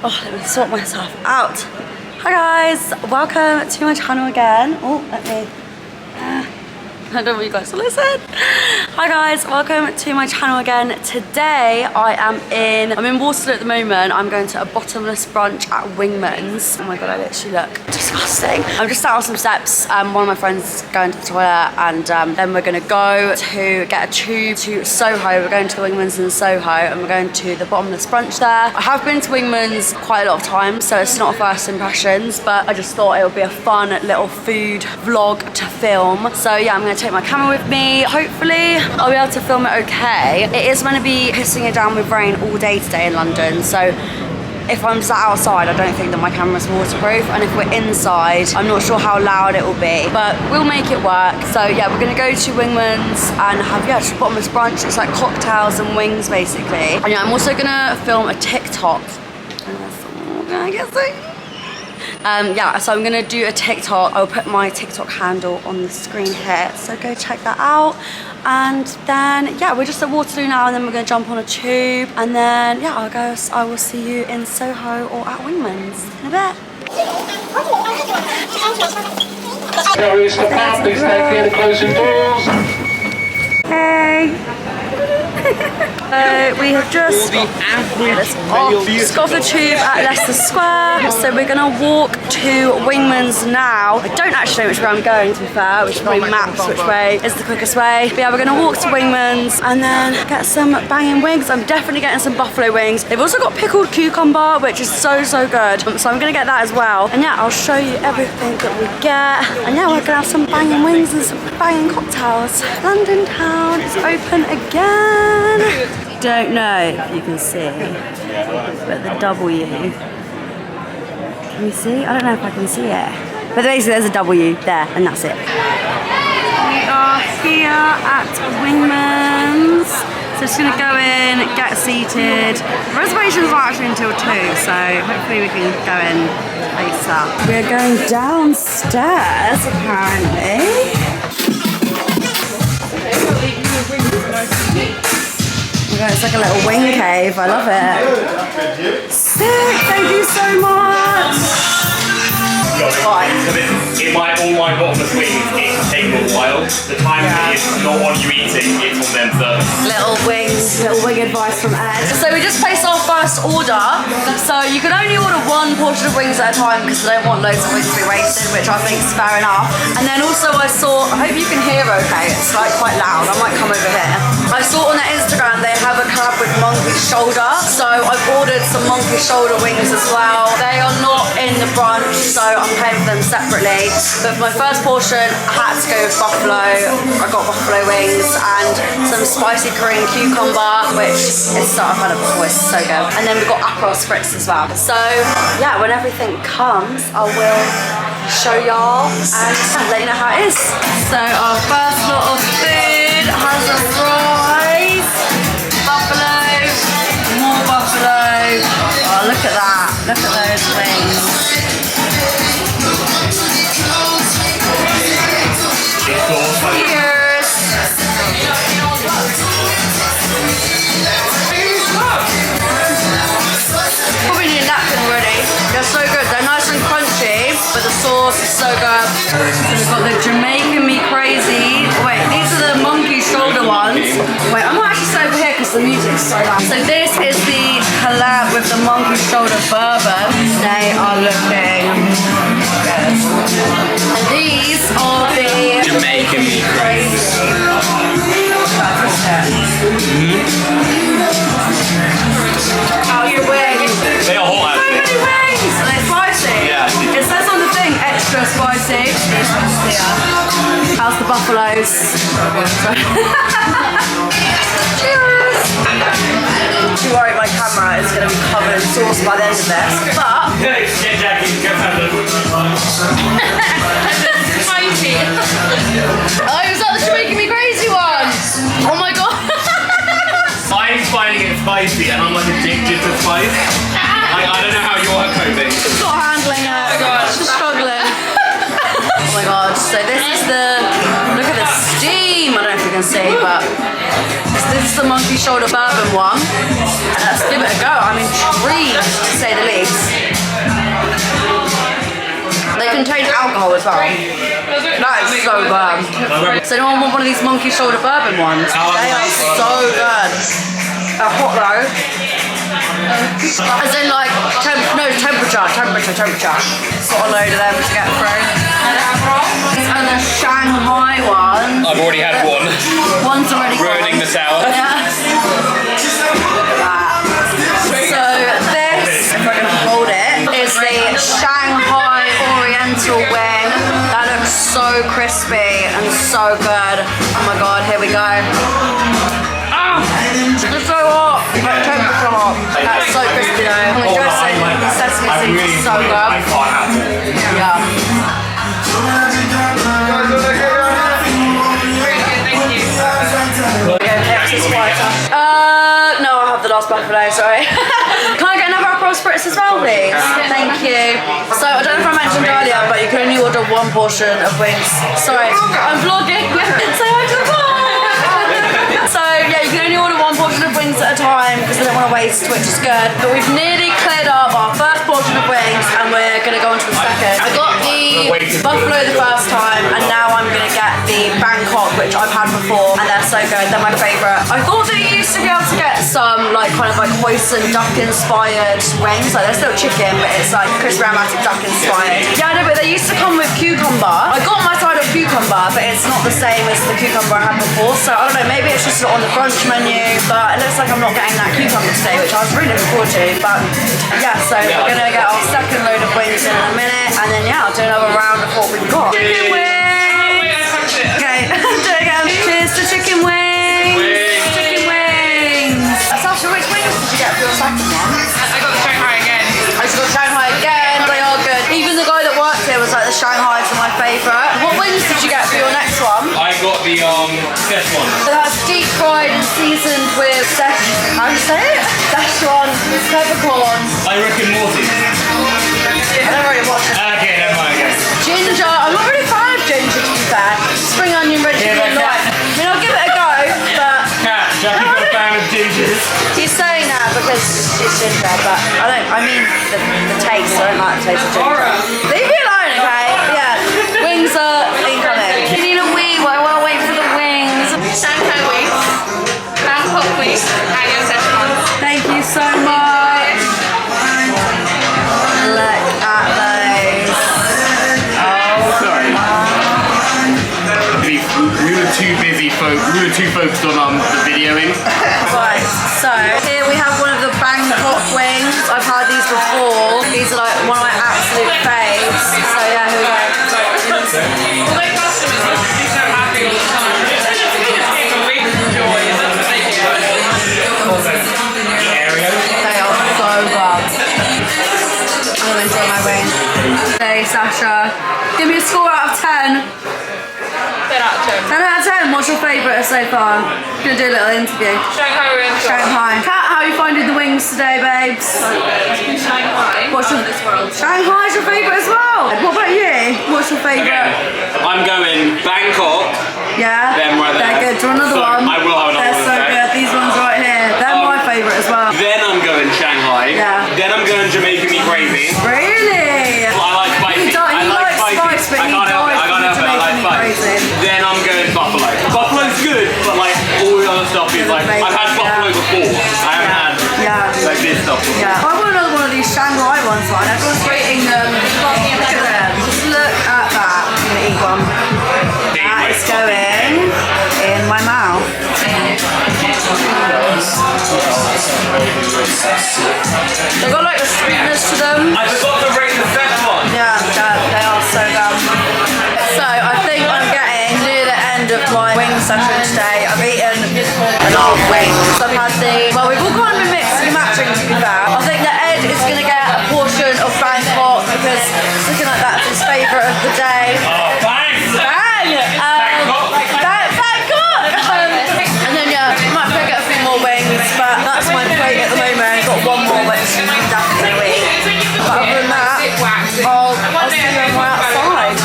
Oh, let me sort myself out. Hi guys, welcome to my channel again. Oh, let me, I don't want you guys to listen. Hi guys, welcome to my channel again. Today I'm in Waterloo at the moment. I'm going to a bottomless brunch at Wingmans. Oh my god, I literally look disgusting. I'm just sat on some steps. One of my friends is going to the toilet, and then we're gonna go to get a tube to Soho. We're going to the Wingmans in Soho, and we're going to the bottomless brunch there. I have been to Wingmans quite a lot of times, so it's not first impressions, but I just thought it would be a fun little food vlog to film. So yeah, I'm gonna take my camera with me. Hopefully I'll be able to film it okay. It is going to be pissing it down with rain all day today in London, so if I'm sat outside, I don't think that my camera's waterproof, and if we're inside, I'm not sure how loud it will be, but we'll make it work. So yeah, we're gonna go to Wingmans and have, yeah, just bottomless brunch. It's like cocktails and wings basically. And yeah, I'm also gonna film a TikTok. Yeah, so I'm gonna do a TikTok. I'll put my TikTok handle on the screen here, so go check that out. And then yeah, we're just at Waterloo now, and then we're gonna jump on a tube, and then yeah, I will see you in Soho or at Wingmans in a bit. Hey. We have just got off the tube at Leicester Square, so we're gonna walk to Wingmans now. I don't actually know which way I'm going, to be fair. We should probably maps which way is the quickest way. But yeah, we're gonna walk to Wingmans and then get some banging wings. I'm definitely getting some buffalo wings. They've also got pickled cucumber, which is so good. So I'm gonna get that as well. And yeah, I'll show you everything that we get. And yeah, we're gonna have some banging wings and some banging cocktails. London town is open again. Don't know if you can see, but the W. Can you see? I don't know if I can see it. But basically there's a W there, and that's it. We are here at Wingmans. So just gonna go in, get seated. Reservations are actually until 2, so hopefully we can go in ASAP. We're going downstairs apparently. It's like a little wing cave. I love it. Sick. Thank you so much. Right. All my bottomless wings, it's taken a while. The time is not on you eating, it's on them serving. Little wing advice from Ed. So we just placed our first order. So you can only order one portion of wings at a time because they don't want loads of wings to be wasted, which I think is fair enough. And then also I hope you can hear okay, it's like quite loud. I might come over here. I saw on their Instagram they have a collab with Monkey Shoulder. So I've ordered some Monkey Shoulder wings as well. They are not in the brunch, so I'm paying for them separately. But for my first portion, I had to go with buffalo. I got buffalo wings and some spicy Korean cucumber, which is so, I've had it before, it's so good. And then we've got Aperol Spritz as well. So yeah, when everything comes, I will show y'all and let you know how it is. So our first lot of food has arrived. Buffalo, more buffalo. Oh, look at that. Look at those wings. Cheers! Probably need a napkin already. They're so good. They're nice and crunchy, but the sauce is so good. So we've got the Jamaican Me Crazy. Wait, these are the Monkey Shoulder ones. Wait, I might actually sit over here because the music's so loud. So this is the collab with the Monkey Shoulder Bourbon. They are looking good. And these are the Jamaican Me Crazy. How's the wings? They are hot So many wings! Are they spicy? Yeah. It says on the thing, extra spicy. How's the buffaloes? Cheers! Don't worry, my camera is going to be covered in sauce by the end of this, but... Get Jackie, go have them. Spicy! Oh, is that the Jamaican Me Crazy one? Oh my god! I'm finding it spicy and I'm like addicted to spice. I don't know how you're coping. Just not handling it. Oh my god, just struggling. Oh my god, so this is the, look at the steam. I don't know if you can see, but this is the Monkey monkey shoulder bourbon one. Let's give it a go. I'm intrigued, to say the least. They contain alcohol as well. That is so good. So anyone want one of these monkey shoulder bourbon ones? They are so good. Hot though. As in like, temperature. Got a load of them to get through. And the Shanghai one. I've already had one. One's already ruining gone. the sour. Yeah. So this, if I can hold it, is the Shanghai Oriental wing. That looks so crispy and so good. Oh my god, here we go. It's so hot, like temperature hot. That's so crispy though. And the dressing, the sesame seeds is so good. Yeah. No, I have the last buffalo, sorry. Can I get another Aperol Spritz as well, please? Thank you. So, I don't know if I mentioned earlier, but you can only order one portion of wings. Sorry, I'm vlogging. Say hi to the vlog. So, yeah, you can only order one portion of wings at a time because I don't want to waste, which is good. But we've nearly cleared up our first portion of wings and we're going to go on to the second. I got the buffalo the first time and now I'm going to get the Bangkok, which I've had before, and they're so good. They're my favourite. I thought that you used to be able to get some like kind of like hoisin duck inspired wings. Like they're still chicken, but it's like crispy aromatic duck inspired. Yeah, I know, but they used to come with cucumber. I got my side of cucumber, but it's not the same as the cucumber I had before. So I don't know, maybe it's just not on the brunch menu, but it looks like I'm not getting that cucumber today, which I was really looking forward to. But yeah, so we're gonna get our second load of wings in a minute, and then yeah, I'll do another round of what we've got. Chicken wings! Okay, do it again. Cheers to chicken wings! Chicken wings! Sasha, which wings did you get for your second one? I got the Shanghai again. I just got Shanghai again, they are good. Even the guy that worked here was like, the Shanghais are my favourite. What wings did you get for your next one? I got the Szechuan. So that's deep fried and seasoned with how do you say it? Szechuan peppercorn. I reckon Morty. I don't really watch it. Okay, never mind. Okay. Ginger, I'm not really a fan of ginger to be fair. Spring onion, red chili and lime. I mean, I'll give it a go, but... Cat, Jackie's not a fan of gingers. He's saying that because it's ginger, but I mean the taste. I don't like the taste of ginger. Leave me alone, okay? Yeah, wings are incoming. You need a wee, but I want to wait for the wings. Shanghai wings, Bangkok wings, and your Szechuan. Thank you so much. Look at those. Oh, Sorry. We were too busy, we were too focused on the videoing. right. So here we have one of the Bangkok wings. I've had these before. These are like one of my absolute faves. So yeah, here we go. All my customers must be so happy all the time. They just give a real joy. That's what they do. They are so good. I'm gonna enjoy my wing. Hey Sasha, give me a score out of 10. 10 out of 10. 10 out of 10, what's your favourite so far? I'm gonna do a little interview. Shanghai wings. Shanghai. Kat, how are you finding the wings today, babes? Shanghai. What's your this world? Shanghai's your favourite as well. What about you? What's your favourite? I'm going Bangkok. Yeah? Them right there. They're good. Do you want another So, one? I will have another They're one so in a sec. good. These ones right here. They're my favourite as well. Then I'm going Shanghai. Yeah. Then I'm going Jamaican meat gravy. Really? I like spicy. He likes spice, but I he can't help it. I dies can't help for it. I like Jamaican meat spice. gravy. Then I'm going buffalo. Buffalo's good, but like all the other stuff is like I've had buffalo before. I haven't had like this stuff before. Yeah. I want another one of these Shanghai ones, right? Everyone's rating them. Look at them. Just look at that. I'm gonna eat one. That is going in my mouth. They've got like a sweetness to them. I forgot to rate the best one. Yeah, they are so good. So I think I'm getting near the end of my wing session today. I've eaten a lot of wings. I've had well, we've all kind of been mixing and matching to be fair. I think that Ed is going to get a portion of Bangkok because it's looking like that's his favourite of the day. Oh, bang! Bang! Bangkok! And then yeah, I might pick up a few more wings, but that's my plate at the moment. I've got one more which I'm definitely eat. But other than that, I'll see you when we're outside.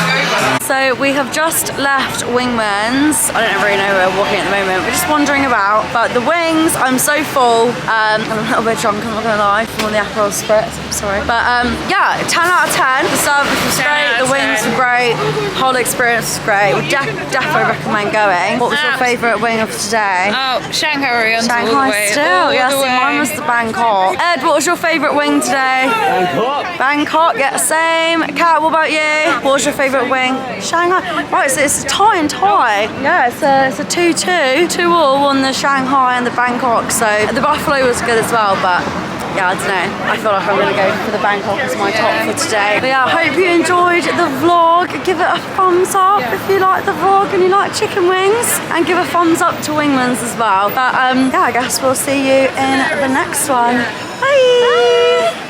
So So we have just left Wingmans. I don't really know where we're walking at the moment. We're just wandering about. But the wings, I'm so full. I'm a little bit drunk, I'm not gonna lie, from all the Aperol spritz. I'm sorry. But yeah, 10 out of 10. The service was great, the wings were great, whole experience was great. Would definitely recommend going. What was your favourite wing of today? Oh, Shanghai Oriental. all the Shanghai way, still, all yes, the way. mine was the Bangkok. Ed, what was your favourite wing today? Bangkok, yeah, same. Kat, what about you? What was your favourite wing? Shanghai. Right, so it's a tie and tie. Yeah, it's a 2-2. 2-2 on the Shanghai and the Bangkok. So the buffalo was good as well, but yeah, I don't know. I feel like I'm gonna go for the Bangkok as my top for today. But yeah, I hope you enjoyed the vlog. Give it a thumbs up if you like the vlog and you like chicken wings, and give a thumbs up to Wingmans as well. But yeah, I guess we'll see you in the next one. Bye.